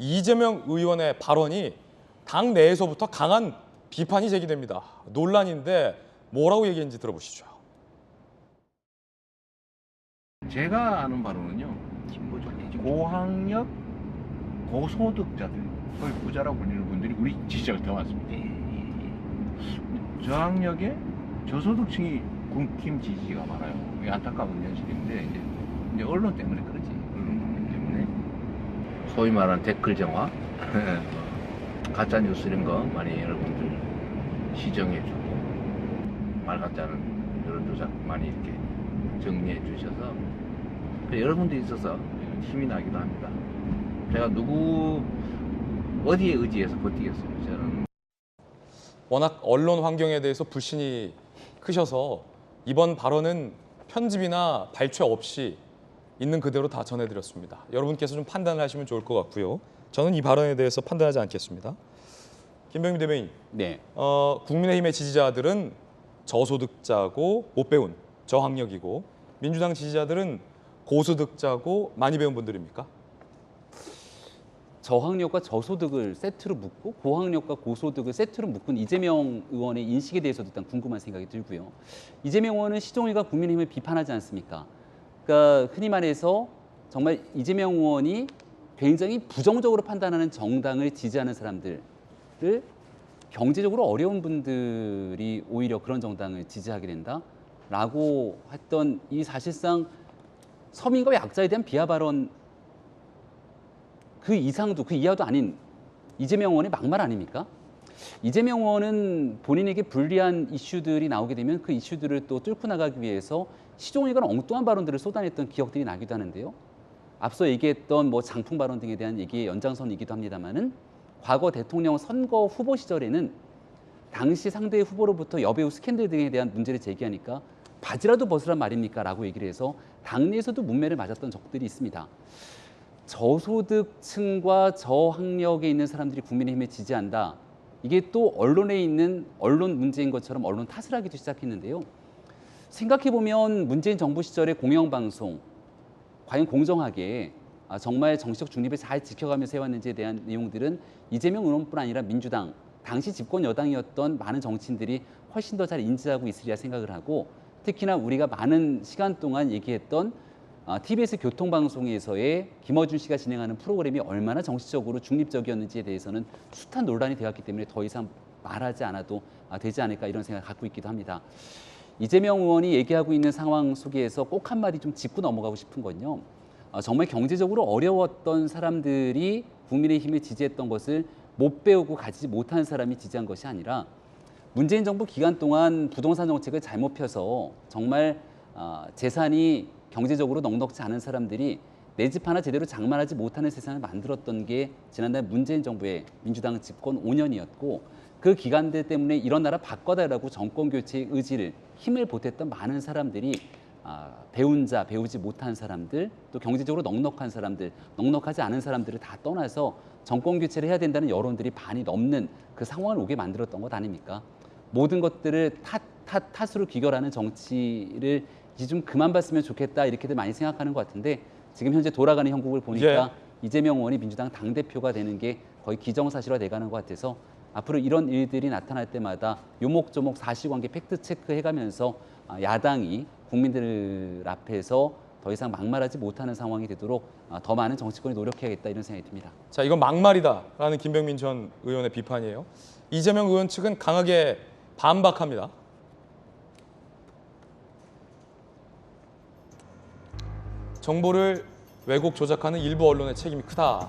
이재명 의원의 발언이 당 내에서부터 강한 비판이 제기됩니다. 논란인데 뭐라고 얘기했는지 들어보시죠. 제가 아는 바로는요, 고학력, 고소득자들, 거의 부자라고 불리는 분들이 우리 지지자가 더 많습니다. 저학력에 저소득층이 국힘 지지가 많아요. 이게 안타까운 현실인데 이제 언론 때문에 그러지. 언론 관계 때문에 소위 말하는 댓글 정화, 가짜 뉴스 이런 거 많이 여러분들 시정해주고 말 같지 않은 여론조작 많이 이렇게 정리해 주셔서 여러분들이 있어서 힘이 나기도 합니다. 제가 어디에 의지해서 버티겠어요. 저는 워낙 언론 환경에 대해서 불신이 크셔서 이번 발언은 편집이나 발췌 없이 있는 그대로 다 전해드렸습니다. 여러분께서 좀 판단을 하시면 좋을 것 같고요. 저는 이 발언에 대해서 판단하지 않겠습니다. 김병민 대변인, 네. 국민의힘의 지지자들은 저소득자고 못 배운 저학력이고 민주당 지지자들은 고소득자고 많이 배운 분들입니까? 저학력과 저소득을 세트로 묶고 고학력과 고소득을 세트로 묶은 이재명 의원의 인식에 대해서도 일단 궁금한 생각이 들고요. 이재명 의원은 시종일관 국민의힘을 비판하지 않습니까? 그러니까 흔히 말해서 정말 이재명 의원이 굉장히 부정적으로 판단하는 정당을 지지하는 사람들을 경제적으로 어려운 분들이 오히려 그런 정당을 지지하게 된다라고 했던 이 사실상 서민과 약자에 대한 비하 발언 그 이상도 그 이하도 아닌 이재명 의원의 막말 아닙니까? 이재명 의원은 본인에게 불리한 이슈들이 나오게 되면 그 이슈들을 또 뚫고 나가기 위해서 시종일관 엉뚱한 발언들을 쏟아냈던 기억들이 나기도 하는데요. 앞서 얘기했던 뭐 장풍 발언 등에 대한 얘기의 연장선이기도 합니다만은 과거 대통령 선거 후보 시절에는 당시 상대 후보로부터 여배우 스캔들 등에 대한 문제를 제기하니까 바지라도 벗으란 말입니까? 라고 얘기를 해서 당내에서도 문매를 맞았던 적들이 있습니다. 저소득층과 저학력에 있는 사람들이 국민의힘에 지지한다. 이게 또 언론에 있는 언론 문제인 것처럼 언론 탓을 하기도 시작했는데요. 생각해보면 문재인 정부 시절의 공영방송, 과연 공정하게 정말 정치적 중립을 잘 지켜가면서 해왔는지에 대한 내용들은 이재명 의원뿐 아니라 민주당, 당시 집권 여당이었던 많은 정치인들이 훨씬 더 잘 인지하고 있으리라 생각을 하고 특히나 우리가 많은 시간 동안 얘기했던 TBS 교통방송에서의 김어준 씨가 진행하는 프로그램이 얼마나 정치적으로 중립적이었는지에 대해서는 숱한 논란이 되었기 때문에 더 이상 말하지 않아도 되지 않을까 이런 생각을 갖고 있기도 합니다. 이재명 의원이 얘기하고 있는 상황 속에서 꼭 한마디 좀 짚고 넘어가고 싶은 건요. 정말 경제적으로 어려웠던 사람들이 국민의힘을 지지했던 것을 못 배우고 가지지 못한 사람이 지지한 것이 아니라 문재인 정부 기간 동안 부동산 정책을 잘못 펴서 정말 재산이 경제적으로 넉넉지 않은 사람들이 내 집 하나 제대로 장만하지 못하는 세상을 만들었던 게 지난달 문재인 정부의 민주당 집권 5년이었고 그 기간들 때문에 이런 나라 바꿔달라고 정권 교체의 의지를 힘을 보탰던 많은 사람들이 배운 자, 배우지 못한 사람들, 또 경제적으로 넉넉한 사람들, 넉넉하지 않은 사람들을 다 떠나서 정권 교체를 해야 된다는 여론들이 반이 넘는 그 상황을 오게 만들었던 것 아닙니까? 모든 것들을 탓으로 귀결하는 정치를 이제 좀 그만 봤으면 좋겠다 이렇게들 많이 생각하는 것 같은데 지금 현재 돌아가는 형국을 보니까 이재명 의원이 민주당 당대표가 되는 게 거의 기정사실화 돼가는 것 같아서 앞으로 이런 일들이 나타날 때마다 요목조목 사실관계 팩트체크 해가면서 야당이 국민들 앞에서 더 이상 막말하지 못하는 상황이 되도록 더 많은 정치권이 노력해야겠다 이런 생각이 듭니다. 자, 이건 막말이다라는 김병민 전 의원의 비판이에요. 이재명 의원 측은 강하게 반박합니다. 정보를 왜곡 조작하는 일부 언론의 책임이 크다.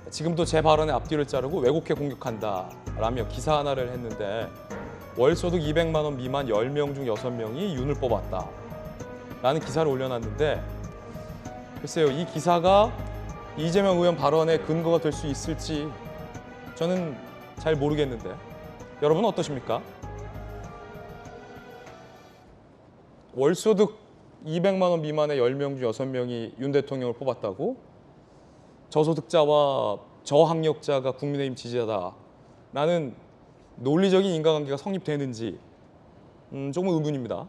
지금도 제 발언의 앞뒤를 자르고 왜곡해 공격한다라며 기사 하나를 했는데 월소득 200만 원 미만 10명 중 6명이 윤을 뽑았다. 라는 기사를 올려놨는데 글쎄요, 이 기사가 이재명 의원 발언의 근거가 될 수 있을지 저는 잘 모르겠는데 여러분은 어떠십니까? 월소득 200만 원 미만의 10명 중 6명이 윤 대통령을 뽑았다고? 저소득자와 저학력자가 국민의힘 지지자다라는 논리적인 인과관계가 성립되는지 조금 의문입니다.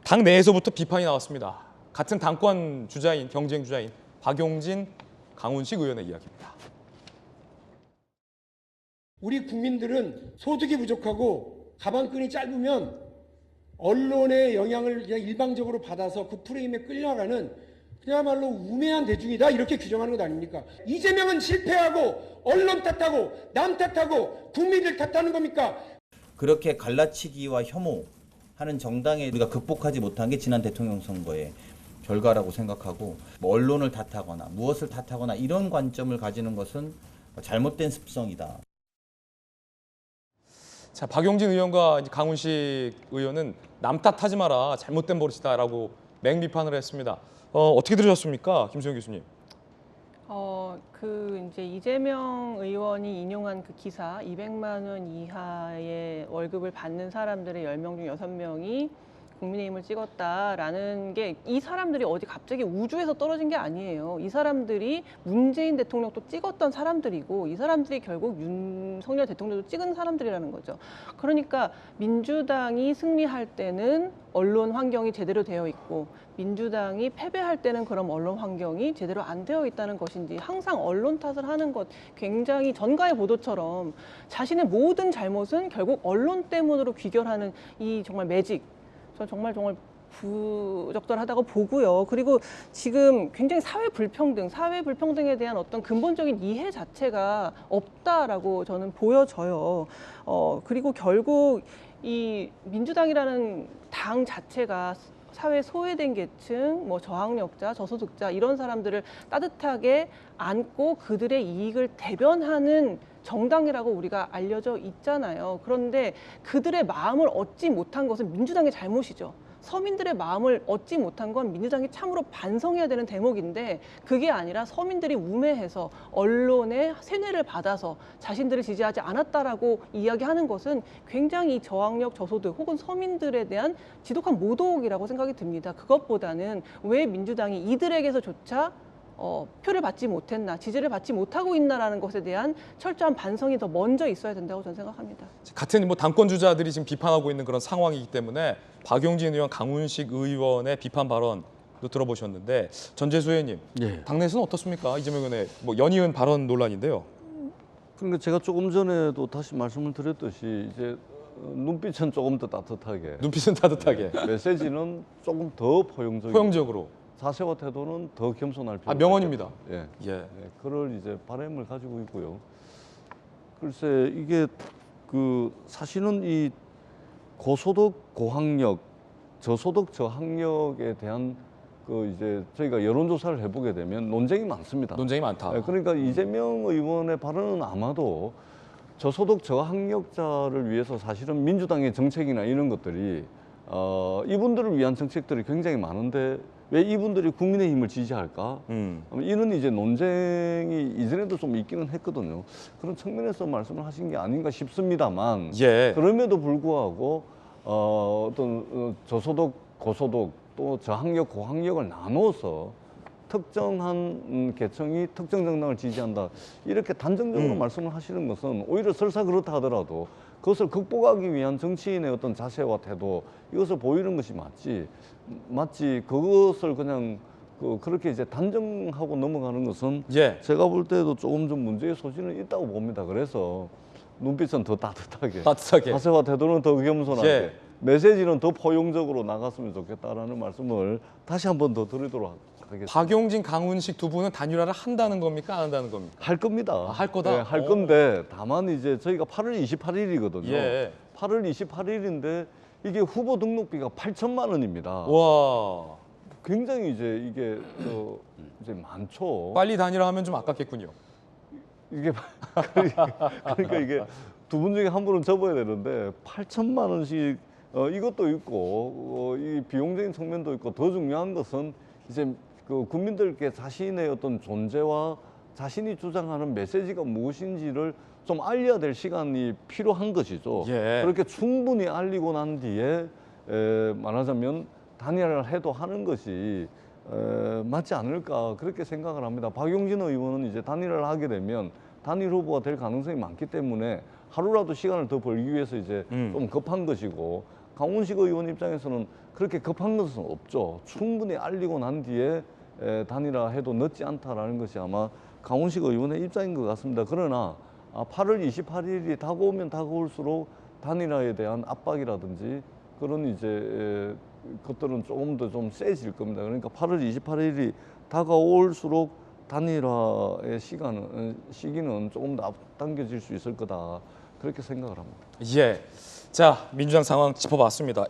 당 내에서부터 비판이 나왔습니다. 같은 당권 주자인, 경쟁 주자인 박용진, 강훈식 의원의 이야기입니다. 우리 국민들은 소득이 부족하고 가방끈이 짧으면 언론의 영향을 그냥 일방적으로 받아서 그 프레임에 끌려가는 그야말로 우매한 대중이다 이렇게 규정하는 것 아닙니까? 이재명은 실패하고 언론 탓하고 남 탓하고 국민들 탓하는 겁니까? 그렇게 갈라치기와 혐오하는 정당에 우리가 극복하지 못한 게 지난 대통령 선거의 결과라고 생각하고 뭐 언론을 탓하거나 무엇을 탓하거나 이런 관점을 가지는 것은 잘못된 습성이다. 자, 박용진 의원과 이제 강훈식 의원은 남 탓하지 마라, 잘못된 버릇이다라고 맹비판을 했습니다. 어떻게 들으셨습니까, 김수영 교수님? 이제 이재명 의원이 인용한 그 기사 200만 원 이하의 월급을 받는 사람들의 10명 중 6명이 국민의힘을 찍었다라는 게 이 사람들이 어디 갑자기 우주에서 떨어진 게 아니에요. 이 사람들이 문재인 대통령도 찍었던 사람들이고 이 사람들이 결국 윤석열 대통령도 찍은 사람들이라는 거죠. 그러니까 민주당이 승리할 때는 언론 환경이 제대로 되어 있고 민주당이 패배할 때는 그럼 언론 환경이 제대로 안 되어 있다는 것인지 항상 언론 탓을 하는 것 굉장히 전가의 보도처럼 자신의 모든 잘못은 결국 언론 때문으로 귀결하는 이 정말 매직. 저 정말 부적절하다고 보고요. 그리고 지금 굉장히 사회 불평등에 대한 어떤 근본적인 이해 자체가 없다라고 저는 보여져요. 그리고 결국 이 민주당이라는 당 자체가 사회 소외된 계층, 뭐 저학력자, 저소득자 이런 사람들을 따뜻하게 안고 그들의 이익을 대변하는 정당이라고 우리가 알려져 있잖아요. 그런데 그들의 마음을 얻지 못한 것은 민주당의 잘못이죠. 서민들의 마음을 얻지 못한 건 민주당이 참으로 반성해야 되는 대목인데 그게 아니라 서민들이 우매해서 언론의 세뇌를 받아서 자신들을 지지하지 않았다라고 이야기하는 것은 굉장히 저학력, 저소득 혹은 서민들에 대한 지독한 모독이라고 생각이 듭니다. 그것보다는 왜 민주당이 이들에게서조차 표를 받지 못했나, 지지를 받지 못하고 있나라는 것에 대한 철저한 반성이 더 먼저 있어야 된다고 저는 생각합니다. 같은 뭐 당권 주자들이 지금 비판하고 있는 그런 상황이기 때문에 박용진 의원, 강훈식 의원의 비판 발언도 들어보셨는데 전재수 의원님, 예. 당내에서는 어떻습니까? 이재명 의원의 뭐 연이은 발언 논란인데요. 그러니까 제가 조금 전에도 다시 말씀을 드렸듯이 이제 눈빛은 조금 더 따뜻하게, 눈빛은 따뜻하게, 메시지는 조금 더 포용적이고, 포용적으로. 자세와 태도는 더 겸손할 필요가 명언입니다. 있다. 예. 예. 네, 그럴 이제 바람을 가지고 있고요. 글쎄 이게 그 사실은 이 고소득 고학력, 저소득 저학력에 대한 그 이제 저희가 여론조사를 해보게 되면 논쟁이 많습니다. 논쟁이 많다. 네, 그러니까 이재명 의원의 발언은 아마도 저소득 저학력자를 위해서 사실은 민주당의 정책이나 이런 것들이 이분들을 위한 정책들이 굉장히 많은데 왜 이분들이 국민의힘을 지지할까? 이런 이제 논쟁이 이전에도 좀 있기는 했거든요. 그런 측면에서 말씀을 하신 게 아닌가 싶습니다만 예. 그럼에도 불구하고 어떤 저소득, 고소득 또 저학력, 고학력을 나눠서 특정한 계층이 특정 정당을 지지한다 이렇게 단정적으로 말씀을 하시는 것은 오히려 설사 그렇다 하더라도 그것을 극복하기 위한 정치인의 어떤 자세와 태도 이것을 보이는 것이 마치 그것을 그냥 그렇게 이제 단정하고 넘어가는 것은 예. 제가 볼 때도 조금 좀 문제의 소지는 있다고 봅니다. 그래서 눈빛은 더 따뜻하게, 따뜻하게. 자세와 태도는 더 겸손하게, 예. 메시지는 더 포용적으로 나갔으면 좋겠다라는 말씀을 다시 한 번 더 드리도록 하겠습니다. 박용진, 강훈식 두 분은 단일화를 한다는 겁니까? 안 한다는 겁니까? 할 겁니다. 할 거다? 네, 할 건데 다만 이제 저희가 8월 28일이거든요. 예. 8월 28일인데 이게 후보 등록비가 8천만 원입니다. 와, 굉장히 이제 이게 이제 많죠. 빨리 단일화하면 좀 아깝겠군요. 이게 그러니까 이게 두 분 중에 한 분은 접어야 되는데 8천만 원씩 이것도 있고 이 비용적인 측면도 있고 더 중요한 것은 이제 그 국민들께 자신의 어떤 존재와 자신이 주장하는 메시지가 무엇인지를 좀 알려야 될 시간이 필요한 것이죠. 예. 그렇게 충분히 알리고 난 뒤에 말하자면 단일화를 해도 하는 것이 맞지 않을까 그렇게 생각을 합니다. 박용진 의원은 이제 단일화를 하게 되면 단일 후보가 될 가능성이 많기 때문에 하루라도 시간을 더 벌기 위해서 이제 좀 급한 것이고 강훈식 의원 입장에서는 그렇게 급한 것은 없죠. 충분히 알리고 난 뒤에 단일화해도 늦지 않다라는 것이 아마 강훈식 의원의 입장인 것 같습니다. 그러나 8월 28일이 다가오면 다가올수록 단일화에 대한 압박이라든지 그런 이제 것들은 조금 더 좀 세질 겁니다. 그러니까 8월 28일이 다가올수록 단일화의 시기는 조금 더 앞당겨질 수 있을 거다. 그렇게 생각을 합니다. 예. 자, 민주당 상황 짚어봤습니다.